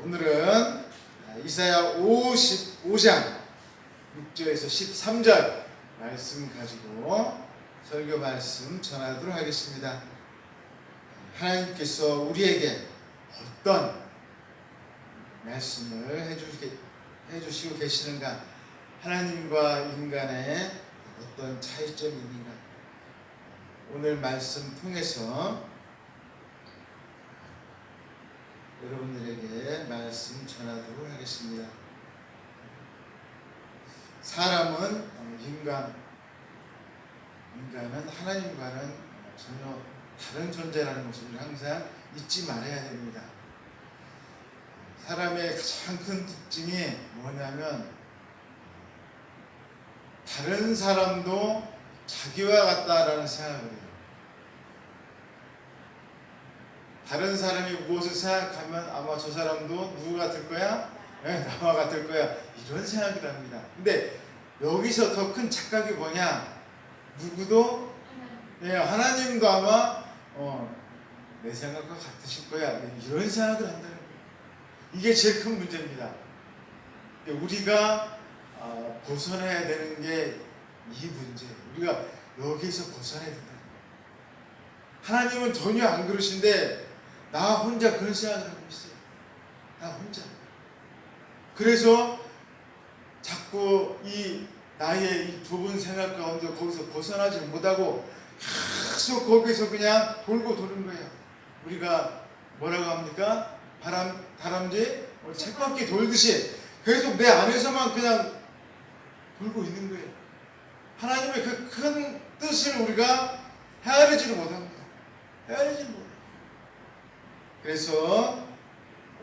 오늘은 이사야 55장 6절에서 13절 말씀 가지고 설교 말씀 전하도록 하겠습니다. 하나님께서 우리에게 어떤 말씀을 해주시고 계시는가, 하나님과 인간의 어떤 차이점이 있는가, 오늘 말씀 통해서 여러분들에게 말씀 전하도록 하겠습니다. 사람은 인간은 하나님과는 전혀 다른 존재라는 것을 항상 잊지 말아야 됩니다. 사람의 가장 큰 특징이 뭐냐면 다른 사람도 자기와 같다라는 생각을 해요. 다른 사람이 무엇을 생각하면 아마 저 사람도 누구 같을 거야? 네, 나와 같을 거야. 이런 생각을 합니다. 근데 여기서 더 큰 착각이 뭐냐? 누구도 하나님도 아마 내 생각과 같으실 거야. 이런 생각을 한다는 거예요. 이게 제일 큰 문제입니다. 우리가 벗어나야 되는 게 이 문제예요. 우리가 여기서 벗어나야 된다. 하나님은 전혀 안 그러신데 나 혼자 그런 생각을 하고 있어요. 나 혼자. 그래서 자꾸 나의 이 좁은 생각 가운데 거기서 벗어나지 못하고 계속 거기서 그냥 돌고 도는 거예요. 우리가 뭐라고 합니까? 다람쥐 쳇바퀴 돌듯이 계속 내 안에서만 그냥 돌고 있는 거예요. 하나님의 그 큰 뜻을 우리가 헤아리지를 못합니다. 헤아리지 못해요. 그래서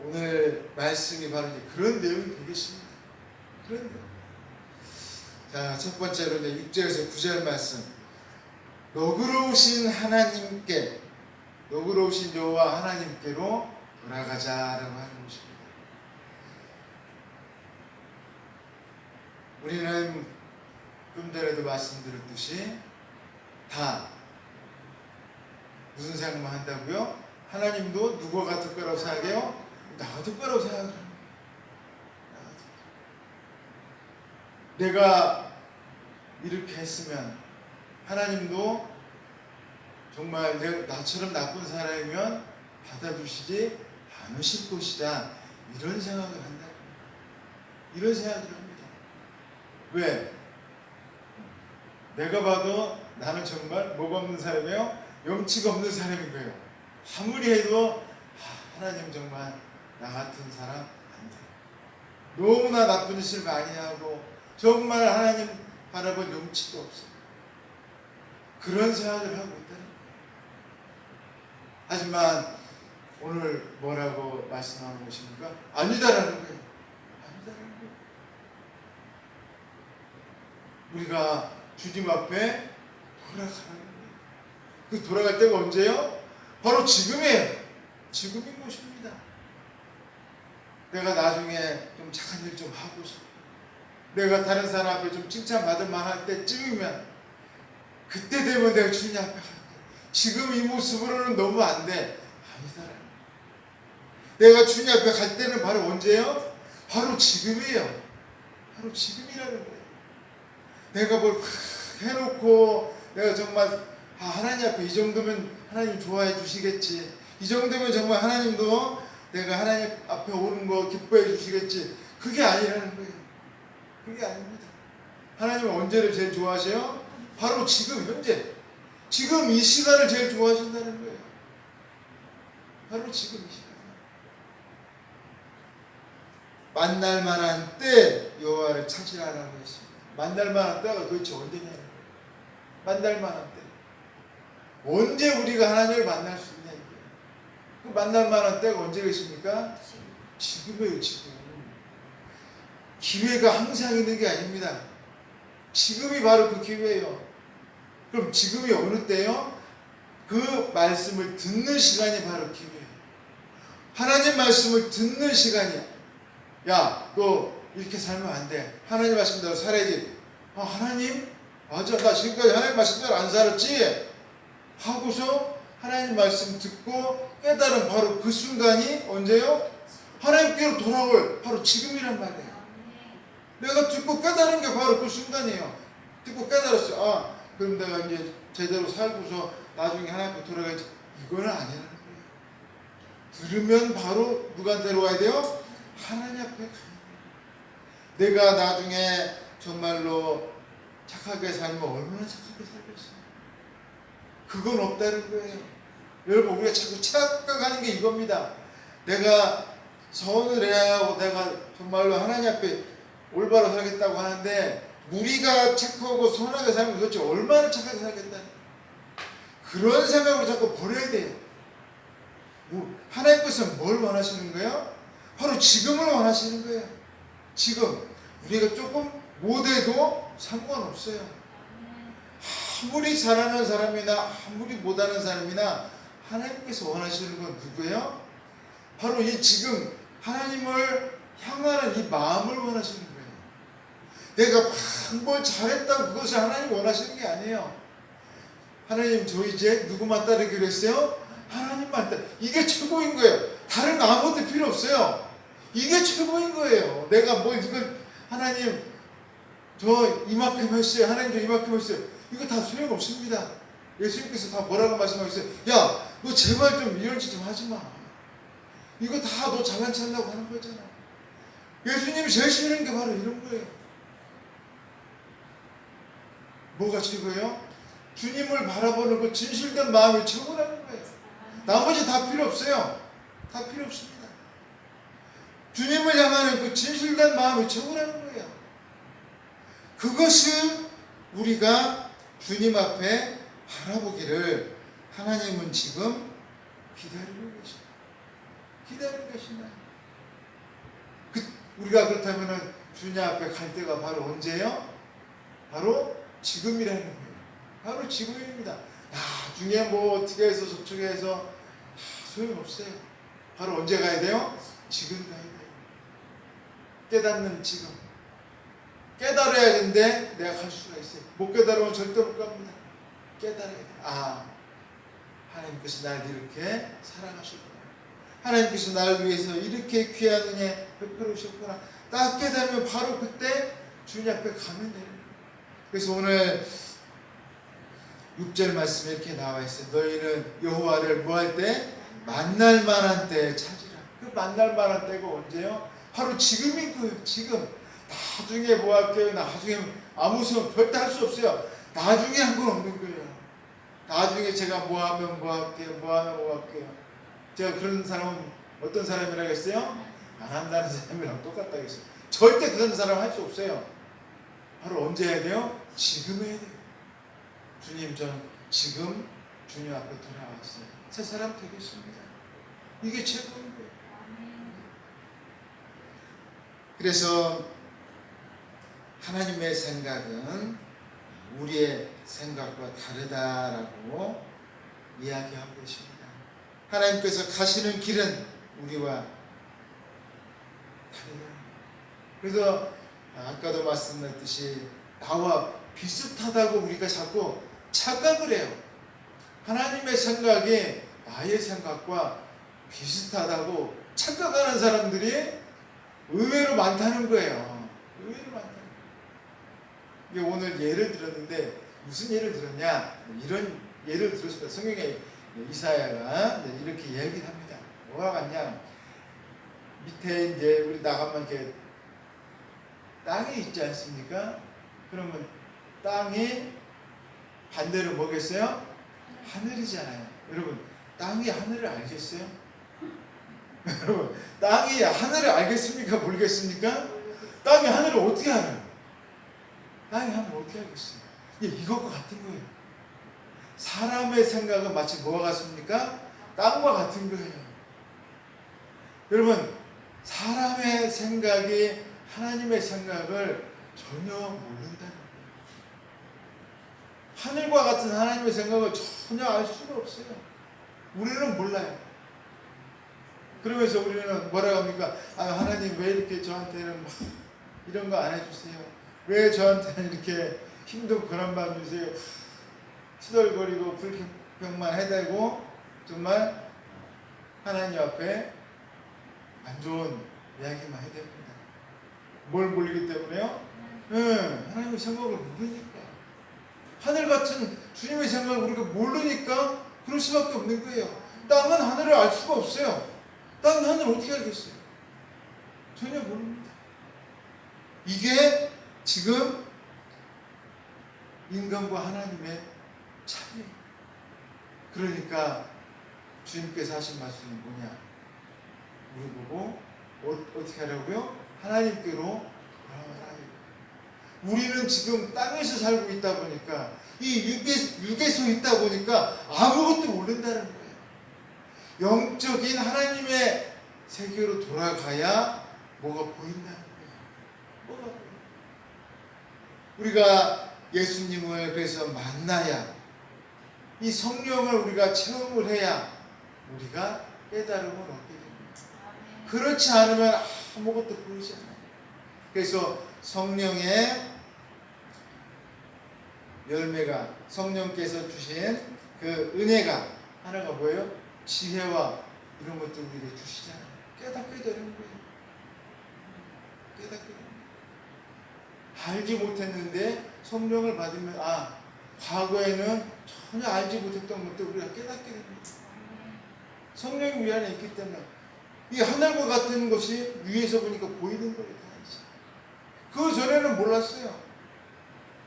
오늘 말씀이 바로 그런 내용이 되겠습니다. 그런 내용. 자, 첫 번째로 6절에서 9절 말씀. 너그러우신 여호와 하나님께로 돌아가자라고 하는 것입니다. 우리는 좀 전에도 말씀드렸듯이 다 무슨 생각만 한다고요? 하나님도 누구 같을 거라고 생각해요? 나 같을 거라고 생각합니다. 내가 이렇게 했으면 하나님도 정말 나처럼 나쁜 사람이면 받아주시지 않으실 것이다. 이런 생각을 한다. 이런 생각을 합니다. 왜? 내가 봐도 나는 정말 뭐가 없는 사람이에요? 염치가 없는 사람인 거예요. 아무리 해도 하나님 정말 나 같은 사람 안 돼. 너무나 나쁜 짓을 많이 하고 정말 하나님 바라볼 염치도 없어요. 그런 생각을 하고 있다는 거예요. 하지만 오늘 뭐라고 말씀하는 것입니까? 아니다라는 거예요. 아니다라는 거예요. 우리가 주님 앞에 돌아가는 거예요. 그 돌아갈 때가 언제요? 바로 지금이에요. 지금인 것입니다. 내가 나중에 좀 착한 일 좀 하고 싶어. 내가 다른 사람 앞에 좀 칭찬받을 만할 때쯤이면 그때 되면 내가 주님 앞에 갈게. 지금 이 모습으로는 너무 안 돼. 아니다라는 거예요. 내가 주님 앞에 갈 때는 바로 언제요? 바로 지금이에요. 바로 지금이라는 거예요. 내가 뭘 해놓고 내가 정말 하나님 앞에 이 정도면 하나님 좋아해 주시겠지. 이 정도면 정말 하나님도 내가 하나님 앞에 오는 거 기뻐해 주시겠지. 그게 아니라는 거예요. 그게 아닙니다. 하나님은 언제를 제일 좋아하세요? 바로 지금 현재. 지금 이 시간을 제일 좋아하신다는 거예요. 바로 지금 이 시간. 만날 만한 때 여호와를 찾으라라고 했습니다. 만날 만한 때가 도대체 언제냐는 거예요. 만날 만한 때. 언제 우리가 하나님을 만날 수 있냐 이거예요. 그 만날 만한 때가 언제 계십니까? 지금이에요. 지금. 기회가 항상 있는 게 아닙니다. 지금이 바로 그 기회예요. 그럼 지금이 어느 때요? 그 말씀을 듣는 시간이 바로 기회예요. 하나님 말씀을 듣는 시간이야. 야, 너 이렇게 살면 안 돼. 하나님 말씀대로 살아야지. 하나님? 맞아. 나 지금까지 하나님 말씀대로 안 살았지? 하고서 하나님 말씀 듣고 깨달은 바로 그 순간이 언제요? 하나님께로 돌아올 바로 지금이란 말이에요. 내가 듣고 깨달은 게 바로 그 순간이에요. 듣고 깨달았어요. 아, 그럼 내가 이제 제대로 살고서 나중에 하나님께 돌아가야지. 이거는 아니라는 거예요. 들으면 바로 누구한테로 와야 돼요? 하나님 앞에 가야 돼요. 내가 나중에 정말로 착하게 살면 얼마나 착하게 살겠어요. 그건 없다는 거예요. 여러분, 우리가 자꾸 착각하는 게 이겁니다. 내가 선을 해야 하고 내가 정말로 하나님 앞에 올바로 살겠다고 하는데 우리가 착하고 선하게 살면 도대체 얼마나 착하게 살겠다. 그런 생각을 자꾸 버려야 돼요. 하나님께서 뭘 원하시는 거예요? 바로 지금을 원하시는 거예요. 지금 우리가 조금 못해도 상관없어요. 아무리 잘하는 사람이나 아무리 못하는 사람이나 하나님께서 원하시는 건 누구예요? 바로 이 지금 하나님을 향하는 이 마음을 원하시는 거예요. 내가 뭘 잘했다고 그것을 하나님 원하시는 게 아니에요. 하나님, 저 이제 누구만 따르기로 했어요? 하나님만 따르. 이게 최고인 거예요. 다른 거 아무것도 필요 없어요. 이게 최고인 거예요. 내가 뭐 이걸 하나님 저 이만큼 했어요. 하나님 저 이만큼 했어요. 이거 다 소용없습니다. 예수님께서 다 뭐라고 말씀하셨어요? 야, 너 제발 좀 이런 짓 좀 하지 마. 이거 다 너 잘난 체 한다고 하는 거잖아. 예수님이 제일 싫은 게 바로 이런 거예요. 뭐가 최고예요? 주님을 바라보는 그 진실된 마음이 최고라는 거예요. 나머지 다 필요 없어요. 다 필요 없습니다. 주님을 향하는 그 진실된 마음이 최고라는 거예요. 그것을 우리가 주님 앞에 바라보기를 하나님은 지금 기다리고 계십니다. 기다리고 계신다. 우리가 그렇다면 주님 앞에 갈 때가 바로 언제예요? 바로 지금이라는 거예요. 바로 지금입니다. 나중에 뭐 어떻게 해서 저쪽에 해서 소용없어요. 바로 언제 가야 돼요? 지금 가야 돼요. 깨닫는 지금. 깨달아야 되는데 내가 갈 수가 있어요. 못 깨달으면 절대 못 갑니다. 깨달아야 돼요. 하나님께서 나를 이렇게 사랑하셨구나. 하나님께서 나를 위해서 이렇게 귀한 은혜 베풀으셨구나. 딱 깨달으면 바로 그때 주님 앞에 가면 돼요. 그래서 오늘 6절 말씀에 이렇게 나와 있어요. 너희는 여호와를 뭐 할 때? 만날 만한 때에 찾으라. 그 만날 만한 때가 언제요? 바로 지금인 거예요. 지금. 나중에 뭐 할게요? 나중에 아무 소용 절대 할 수 없어요. 나중에 한 건 없는 거예요. 나중에 제가 뭐 하면 뭐 할게요? 뭐 하면 뭐 할게요? 제가 그런 사람은 어떤 사람이라고 했어요? 안 한다는 사람이랑 똑같다고 했어요. 절대 그런 사람 할 수 없어요. 바로 언제 해야 돼요? 지금 해야 돼요. 주님, 전 지금 주님 앞에 돌아왔어요. 새 사람 되겠습니다. 이게 최고인 거예요. 그래서 하나님의 생각은 우리의 생각과 다르다라고 이야기하고 계십니다. 하나님께서 가시는 길은 우리와 다르다. 그래서 아까도 말씀드렸듯이 나와 비슷하다고 우리가 자꾸 착각을 해요. 하나님의 생각이 나의 생각과 비슷하다고 착각하는 사람들이 의외로 많다는 거예요. 의외로 많다는 거예요. 이게 오늘 예를 들었는데 무슨 예를 들었냐? 이런 예를 들었습니다. 성경에 이사야가 이렇게 얘기를 합니다. 뭐가 같냐? 밑에 이제 우리 나가면 이렇게 땅이 있지 않습니까? 그러면 땅이 반대로 뭐겠어요? 하늘이잖아요. 여러분, 땅이 하늘을 알겠어요? 여러분, 땅이 하늘을 알겠습니까? 모르겠습니까? 땅이 하늘을 어떻게 알아요? 땅이 하늘을 어떻게 알겠어요? 이것과 같은 거예요. 사람의 생각은 마치 뭐와 같습니까? 땅과 같은 거예요. 여러분, 사람의 생각이 하나님의 생각을 전혀 모른다는 거예요. 하늘과 같은 하나님의 생각을 전혀 알 수가 없어요. 우리는 몰라요. 그러면서 우리는 뭐라고 합니까? 하나님 왜 이렇게 저한테는 이런 거 안 해주세요? 왜 저한테는 이렇게 힘든 고난만 주세요? 투덜거리고 불평만 해대고 정말 하나님 앞에 안 좋은 이야기만 해야 됩니다. 뭘 모르기 때문에요? 하나님의 생각을 모르니까. 하늘 같은 주님의 생각을 우리가 모르니까 그럴 수밖에 없는 거예요. 땅은 하늘을 알 수가 없어요. 땅은 하늘을 어떻게 알겠어요? 전혀 모릅니다. 이게 지금 인간과 하나님의 차이예요. 그러니까 주님께서 하신 말씀이 뭐냐? 우리 보고 어떻게 하라고요? 하나님께로 돌아와라. 우리는 지금 땅에서 살고 있다 보니까 이 육에서 있다 보니까 아무것도 모른다는 거예요. 영적인 하나님의 세계로 돌아가야 뭐가 보인다는 거예요. 뭐가 보여요? 우리가 예수님을 그래서 만나야, 이 성령을 우리가 체험을 해야 우리가 깨달음을 얻게 됩니다. 그렇지 않으면 아무것도 보이지 않아요. 그래서 성령의 열매가, 성령께서 주신 그 은혜가 하나가 뭐예요? 지혜와 이런 것들 우리에게 주시잖아요. 깨닫게 되는 거예요. 깨닫게 되는 거예요. 알지 못했는데 성령을 받으면 과거에는 전혀 알지 못했던 것들 우리가 깨닫게 됩니다. 성령이 우리 안에 있기 때문에 이 하늘과 같은 것이 위에서 보니까 보이는 거예요. 그 전에는 몰랐어요.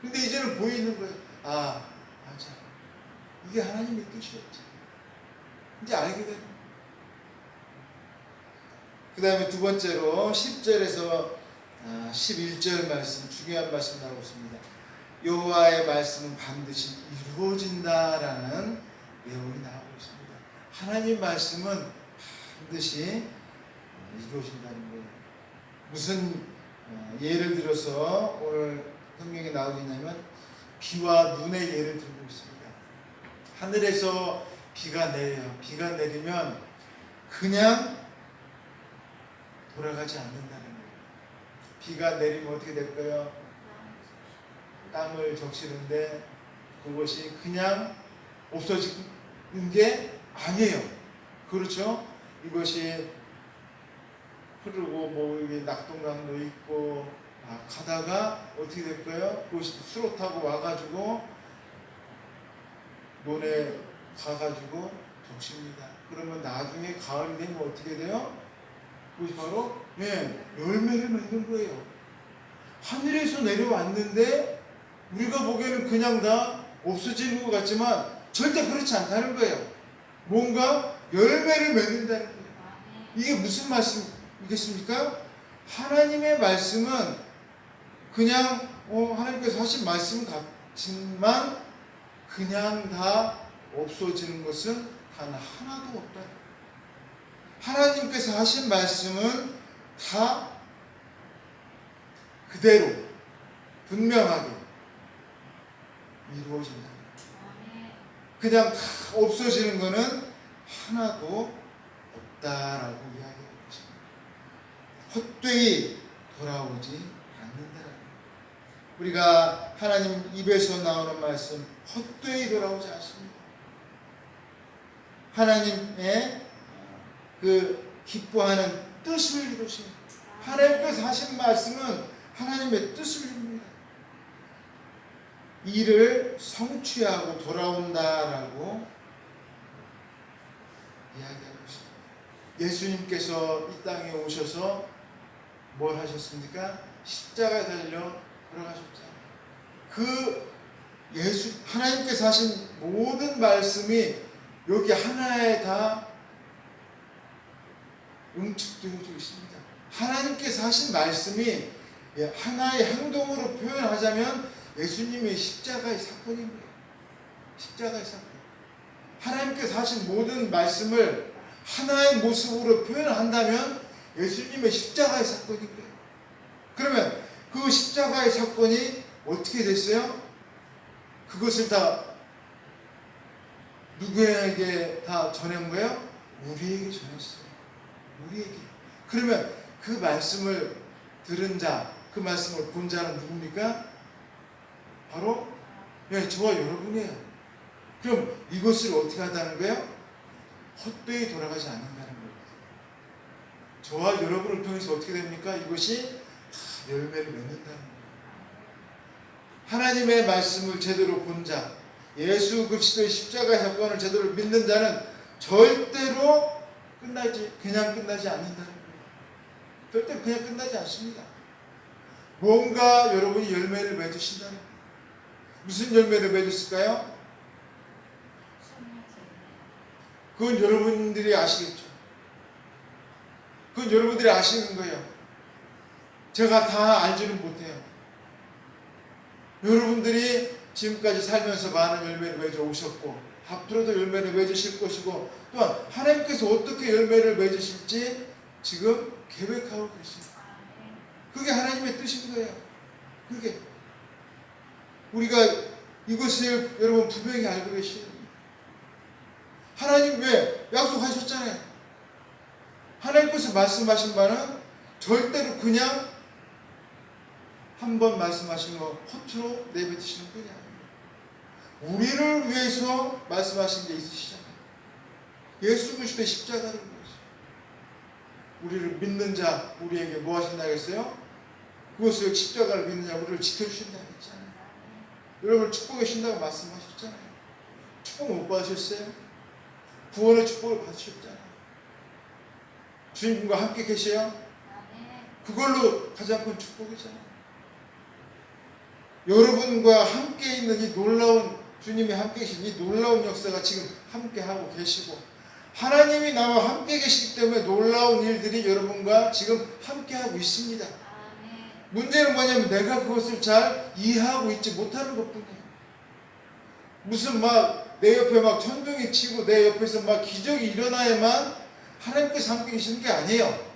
근데 이제는 보이는 거예요. 맞아. 이게 하나님의 뜻이었지. 이제 알게 되는 거예요. 그 다음에 두 번째로 10절에서 11절 말씀, 중요한 말씀 나오고 있습니다. 여호와의 말씀은 반드시 이루어진다라는 내용이 나오고 있습니다. 하나님 말씀은 반드시 이루어진다는 거예요. 무슨 예를 들어서 오늘 성경에 나오겠냐면 비와 눈의 예를 들고 있습니다. 하늘에서 비가 내려요. 비가 내리면 그냥 돌아가지 않는다는 거예요. 비가 내리면 어떻게 될까요? 땅을 적시는데 그것이 그냥 없어지는 게 아니에요. 그렇죠? 이것이 흐르고 뭐 여기 낙동강도 있고 가다가 어떻게 될까요? 그것이 수로 타고 와가지고 논에 가가지고 적십니다. 그러면 나중에 가을이 되면 어떻게 돼요? 그것이 바로 열매를 맺는 거예요. 하늘에서 내려왔는데 우리가 보기에는 그냥 다 없어지는 것 같지만 절대 그렇지 않다는 거예요. 뭔가 열매를 맺는다는 거예요. 이게 무슨 말씀이겠습니까? 하나님의 말씀은 그냥 하나님께서 하신 말씀 같지만 그냥 다 없어지는 것은 단 하나도 없다. 하나님께서 하신 말씀은 다 그대로 분명하게 이루어진다. 그냥 다 없어지는 것은 하나도 없다라고 이야기하는 것입니다. 헛되이 돌아오지 않는다라는 거예요. 우리가 하나님 입에서 나오는 말씀 헛되이 돌아오지 않습니다. 하나님의 그 기뻐하는 뜻을 이루시는, 하나님께서 하신 말씀은 하나님의 뜻을 이룹니다. 이를 성취하고 돌아온다라고 이야기하고 있습니다. 예수님께서 이 땅에 오셔서 뭘 하셨습니까? 십자가에 달려 돌아가셨잖아요. 그 하나님께서 하신 모든 말씀이 여기 하나에 다 응축되어져 있습니다. 하나님께서 하신 말씀이 하나의 행동으로 표현하자면 예수님의 십자가의 사건인 거예요. 십자가의 사건. 하나님께서 하신 모든 말씀을 하나의 모습으로 표현한다면 예수님의 십자가의 사건인 거예요. 그러면 그 십자가의 사건이 어떻게 됐어요? 그것을 다 누구에게 다 전한 거예요? 우리에게 전했어요. 우리에게. 그러면 그 말씀을 들은 자, 그 말씀을 본 자는 누굽니까? 바로 저와 여러분이에요. 그럼 이것을 어떻게 한다는 거예요? 헛되이 돌아가지 않는다는 거예요. 저와 여러분을 통해서 어떻게 됩니까? 이것이 다 열매를 맺는다는 거예요. 하나님의 말씀을 제대로 본 자, 예수 그리스도의 십자가 사건을 제대로 믿는 자는 절대로 그냥 끝나지 않는다는 거예요. 절대로 그냥 끝나지 않습니다. 뭔가 여러분이 열매를 맺으신다는 거예요. 무슨 열매를 맺었을까요? 그건 여러분들이 아시겠죠. 그건 여러분들이 아시는 거예요. 제가 다 알지는 못해요. 여러분들이 지금까지 살면서 많은 열매를 맺어 오셨고 앞으로도 열매를 맺으실 것이고 또한 하나님께서 어떻게 열매를 맺으실지 지금 계획하고 계십니다. 그게 하나님의 뜻인 거예요. 그게 우리가 이것을 여러분 분명히 알고 계시는 거예요. 하나님 왜 약속하셨잖아요. 하나님께서 말씀하신 바는 절대로 그냥 한 번 말씀하신 거 허투루 내뱉으시는 분이 아니에요. 우리를 위해서 말씀하신 게 있으시잖아요. 예수 그리스도의 십자가를 위해서. 우리를 믿는 자 우리에게 뭐 하신다 했어요? 그것을 십자가를 믿는 자 우리를 지켜주신다고 했잖아요. 여러분 축복해 주신다고 말씀하셨잖아요. 축복 못 받으셨어요? 구원의 축복을 받으셨잖아요. 주님과 함께 계셔요? 그걸로 가장 큰 축복이잖아요. 여러분과 함께 있는 이 놀라운 주님이 함께 계신 이 놀라운 역사가 지금 함께 하고 계시고 하나님이 나와 함께 계시기 때문에 놀라운 일들이 여러분과 지금 함께 하고 있습니다. 문제는 뭐냐면 내가 그것을 잘 이해하고 있지 못하는 것뿐이에요. 무슨 막 내 옆에 막 천둥이 치고 내 옆에서 막 기적이 일어나야만 하나님께서 함께 계시는 게 아니에요.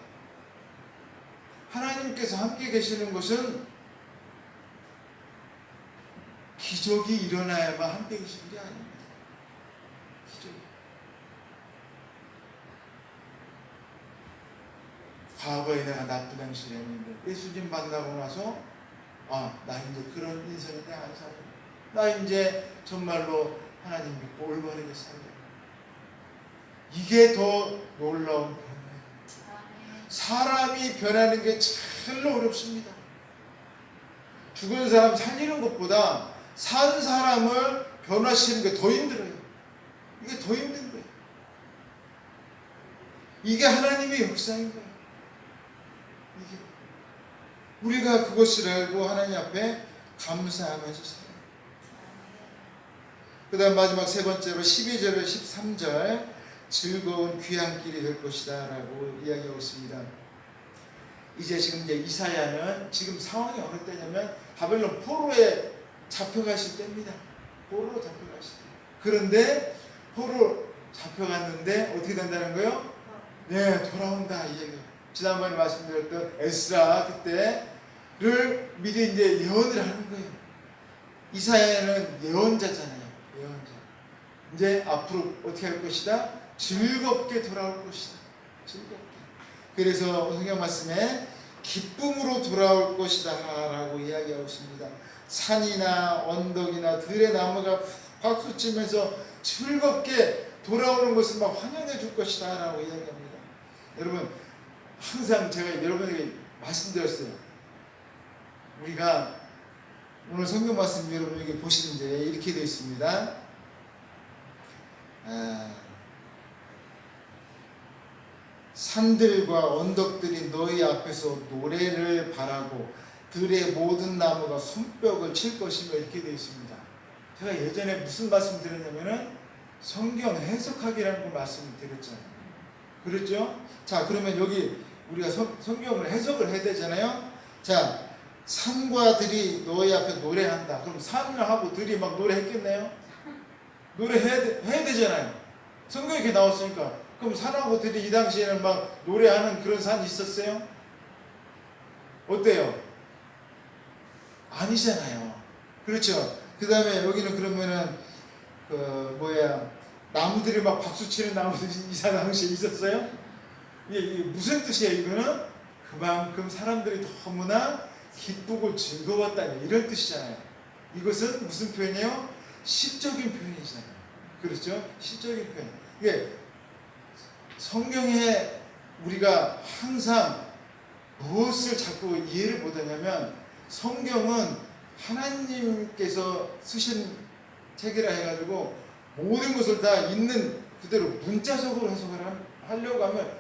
하나님께서 함께 계시는 것은 기적이 일어나야만 함께 계시는 게 아닙니다. 기적이. 과거에 내가 나쁜 행실을 했는데 예수님 만나고 나서 나 이제 그런 인생을 내가 안 살아. 나 이제 정말로 하나님 믿고 올바르게 살려. 이게 더 놀라운 변화예요. 사람이 변하는 게 참로 어렵습니다. 죽은 사람 살리는 것보다 산 사람을 변화시키는 게 더 힘들어요. 이게 더 힘든 거예요. 이게 하나님의 역사인 거예요. 이게 우리가 그것을 알고 하나님 앞에 감사하면서 살아요. 그 다음 마지막 세 번째로 12절에 13절 즐거운 귀한 길이 될 것이다 라고 이야기하고 있습니다. 이제 이사야는 지금 상황이 어느 때냐면 바벨론 포로에 잡혀가실 때입니다. 포로로 잡혀가실 때. 그런데 포로 잡혀갔는데 어떻게 된다는 거예요? 네, 돌아온다 이 얘기예요. 지난번에 말씀드렸던 에스라 그때를 미리 이제 예언을 하는 거예요. 이사야는 예언자잖아요. 예언자. 이제 앞으로 어떻게 할 것이다? 즐겁게 돌아올 것이다. 즐겁게. 그래서 성경 말씀에 기쁨으로 돌아올 것이다 라고 이야기하고 있습니다. 산이나 언덕이나 들의 나무가 박수치면서 즐겁게 돌아오는 것을 막 환영해 줄 것이다 라고 이야기합니다. 여러분 항상 제가 여러분에게 말씀드렸어요. 우리가 오늘 성경 말씀 여러분에게 보시는데 이렇게 되어 있습니다. 산들과 언덕들이 너희 앞에서 노래를 바라고 들의 모든 나무가 손뼉을 칠 것이며 이렇게 되어 있습니다. 제가 예전에 무슨 말씀 드렸냐면은 성경 해석하기라는 그 말씀을 드렸잖아요. 그렇죠? 자, 그러면 여기 우리가 성경을 해석을 해야 되잖아요. 자, 산과 들이 너희 앞에 노래한다. 그럼 산하고 들이 막 노래했겠네요? 노래해야 되잖아요. 성경에 이렇게 나왔으니까. 그럼 산하고 들이 이 당시에는 막 노래하는 그런 산이 있었어요? 어때요? 아니잖아요. 그렇죠? 그 다음에 여기는 그러면은 나무들이 막 박수치는 나무들이 이 당시에 있었어요? 이게 무슨 뜻이에요? 이거는 그만큼 사람들이 너무나 기쁘고 즐거웠다는 이런 뜻이잖아요. 이것은 무슨 표현이에요? 시적인 표현이잖아요. 그렇죠? 시적인 표현. 이게 성경에 우리가 항상 무엇을 자꾸 이해를 못하냐면 성경은 하나님께서 쓰신 책이라 해가지고 모든 것을 다 있는 그대로 문자적으로 해석을 하려고 하면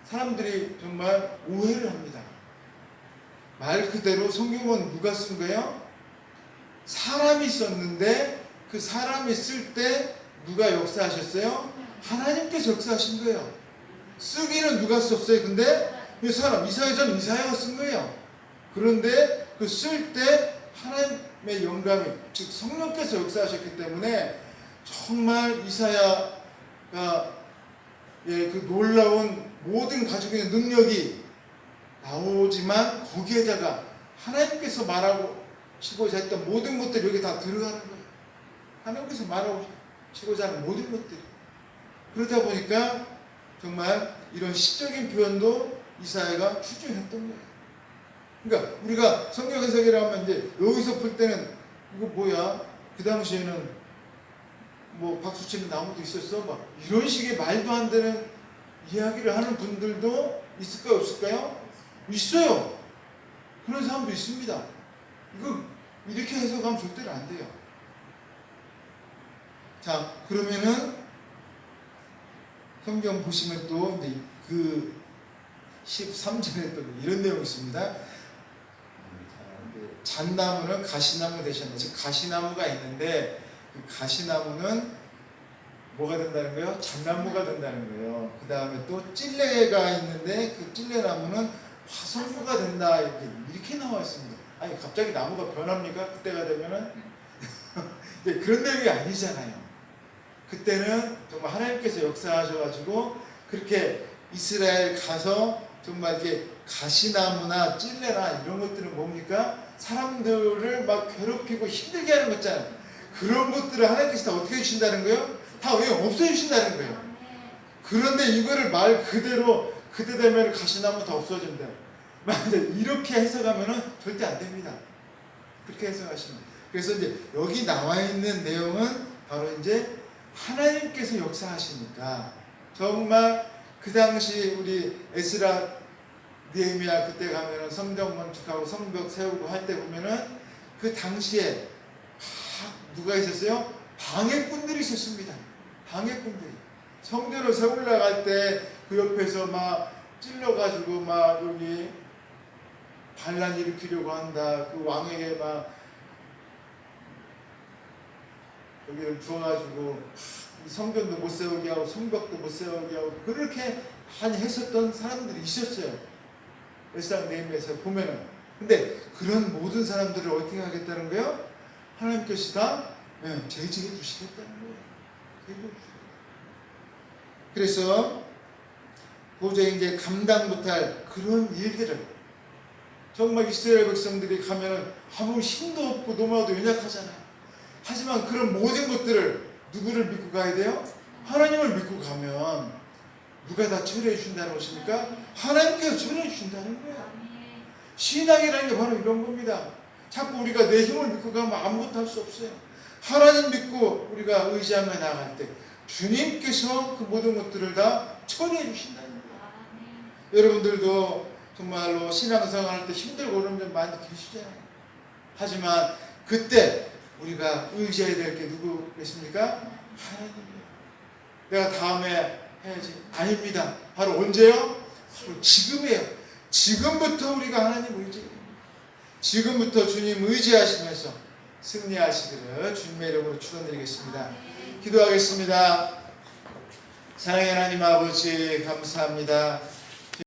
사람들이 정말 오해를 합니다. 말 그대로 성경은 누가 쓴 거예요? 사람이 썼는데 그 사람이 쓸 때 누가 역사하셨어요? 하나님께서 역사하신 거예요. 쓰기는 누가 썼어요? 근데 이 사람 이사야서는 이사야가 쓴 거예요. 그런데 그 쓸 때 하나님의 영감이 즉 성령께서 역사하셨기 때문에 정말 이사야가 그 놀라운 모든 가지고 있는 능력이 나오지만 거기에다가 하나님께서 말하시고자 했던 모든 것들이 여기 다 들어가는 거예요. 하나님께서 말하시고자 하는 모든 것들이. 그러다 보니까 정말 이런 시적인 표현도 이사야가 추진했던 거예요. 그러니까 우리가 성경 해석이라 하면 이제 여기서 풀 때는 이거 뭐야? 그 당시에는 뭐 박수 치는 나무도 있었어? 막 이런 식의 말도 안 되는 이야기를 하는 분들도 있을까요? 없을까요? 있어요. 그런 사람도 있습니다. 이거 이렇게 해석하면 절대로 안 돼요. 자, 그러면은 성경 보시면 또 이제 그 13절에 또 이런 내용이 있습니다. 잣나무는 가시나무 되셨네. 즉 가시나무가 있는데 그 가시나무는 뭐가 된다는 거예요? 잣나무가 된다는 거예요. 그 다음에 또 찔레가 있는데 그 찔레나무는 화석류가 된다. 이렇게 나와 있습니다. 아니 갑자기 나무가 변합니까? 그때가 되면은 그런 내용이 아니잖아요. 그때는 정말 하나님께서 역사하셔가지고 그렇게 이스라엘 가서 정말 이렇게 가시나무나 찔레나 이런 것들은 뭡니까? 사람들을 막 괴롭히고 힘들게 하는 거 있잖아요. 그런 것들을 하나님께서 다 어떻게 해주신다는 거예요? 다 왜 없애주신다는 거예요. 그런데 이거를 말 그대로 그때 되면 가시나무 다 없어진다. 이렇게 해석하면은 절대 안 됩니다. 그렇게 해석하시면. 그래서 이제 여기 나와 있는 내용은 바로 이제 하나님께서 역사하시니까 정말 그 당시 우리 에스라 느헤미야 그때 가면은 성전 건축하고 성벽 세우고 할 때 보면은 그 당시에 누가 있었어요? 방해꾼들이 있었습니다. 방해꾼들이 성전을 세우려고 할 때 그 옆에서 막 찔러가지고 막 여기 반란 일으키려고 한다. 그 왕에게 막 여기를 주어가지고 성전도 못 세우게 하고 성벽도 못 세우게 하고 그렇게 많이 했었던 사람들이 있었어요. 에스라 느헤미야에서 보면은. 근데 그런 모든 사람들을 어떻게 하겠다는 거예요? 하나님께서 다 제지해 주시겠다는 거예요. 그래서 도저히 이제 감당 못할 그런 일들을 정말 이스라엘 백성들이 가면은 아무 힘도 없고 너무나도 연약하잖아요. 하지만 그런 모든 것들을 누구를 믿고 가야 돼요? 하나님을 믿고 가면 누가 다 처리해 주신다는 것입니까? 하나님께서 처리해 주신다는 거예요. 신앙이라는 게 바로 이런 겁니다. 자꾸 우리가 내 힘을 믿고 가면 아무것도 할 수 없어요. 하나님 믿고 우리가 의지하며 나갈 때 주님께서 그 모든 것들을 다 처리해 주신다는 거예요. 여러분들도 정말로 신앙생활 할 때 힘들고 그런 분 많이 계시잖아요. 하지만 그때 우리가 의지해야 될 게 누구 계십니까? 하나님이에요. 내가 다음에 해야지. 아닙니다. 바로 언제요? 바로 지금이에요. 지금부터 우리가 하나님 의지해요. 지금부터 주님 의지하시면서 승리하시기를 주님의 이름으로 축원드리겠습니다. 기도하겠습니다. 사랑의 하나님 아버지 감사합니다.